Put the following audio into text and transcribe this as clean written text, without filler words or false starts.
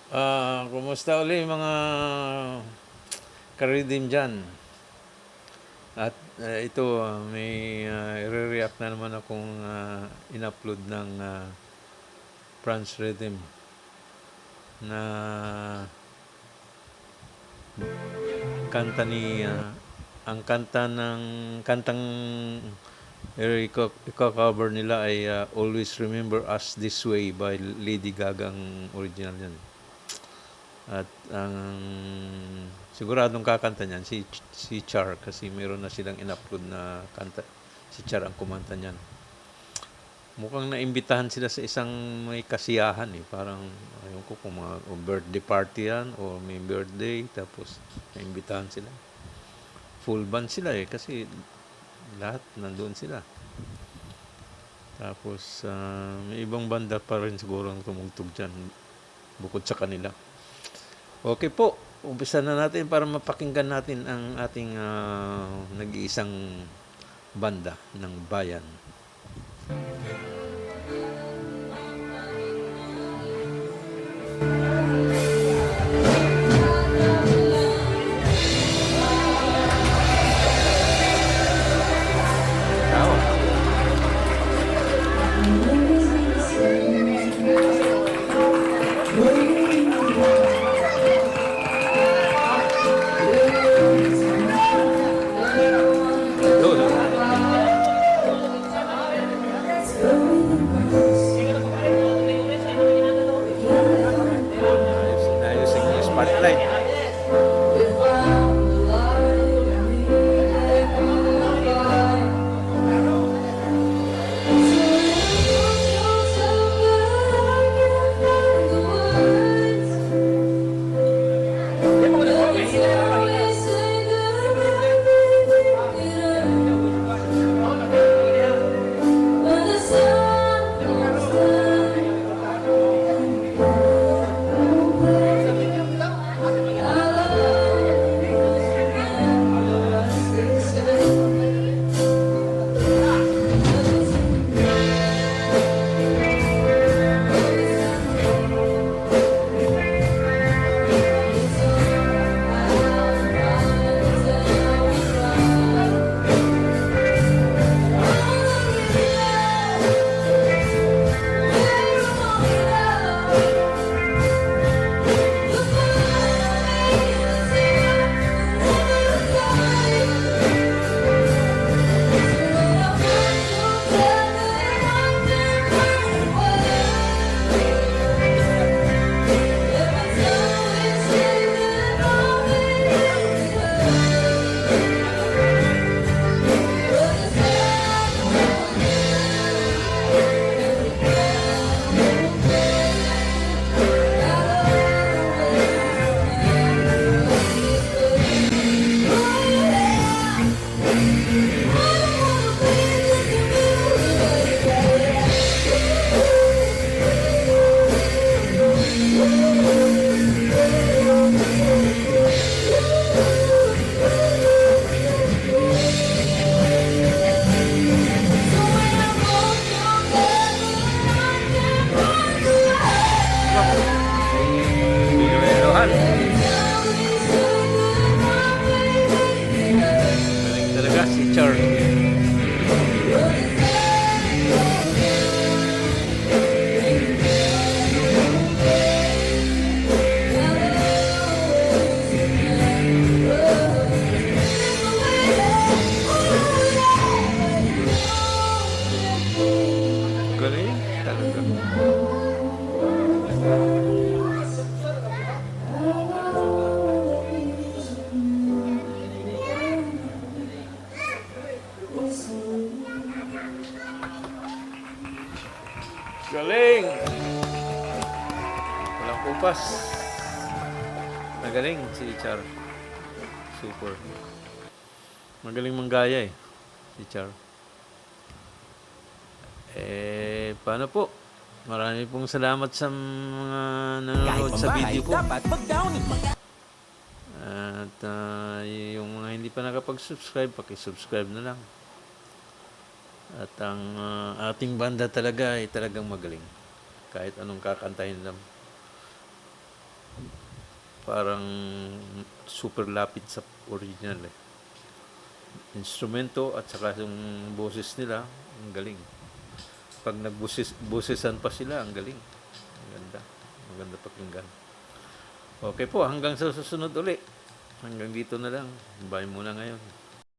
Kumusta uli mga ka-redeem dyan? At ito, may i-react na naman akong in-upload ng Franz Redeem na kanta ni ang kanta ng kantang i-cover nila ay Always Remember Us This Way by Lady Gaga ang original yan. At ang siguradong kakanta niyan si Char kasi meron na silang in-upload na kanta. Si Char ang kumanta niyan. Mukhang naimbitahan sila sa isang may kasiyahan eh. Parang ayun ko kung mga birthday party yan o may birthday tapos naimbitahan sila. Full band sila eh kasi lahat nandoon sila. Tapos may ibang banda pa rin siguro ang tumugtog dyan bukod sa kanila. Okay po, umpisa na natin para mapakinggan natin ang ating nag-iisang banda ng bayan. Ayusin yung spotlight. Iloilohan. Galing talaga si Char. Galing talaga. Galing! Walang kupas. Magaling si Char. Super. Magaling manggaya eh. Si Char. Paano po? Marami pong salamat sa mga nanonood sa video ko. Dapat mag-downing. At yung mga hindi pa nakapag-subscribe, paki-subscribe na lang. At ang ating banda talaga ay talagang magaling. Kahit anong kakantahin lang. parang super lapit sa original eh. Instrumento at saka yung boses nila, ang galing. Pag nagbusesan pa sila, ang galing. Ang ganda. Maganda pakinggan. Okay po, hanggang sa susunod uli. Hanggang dito na lang. Bye muna ngayon.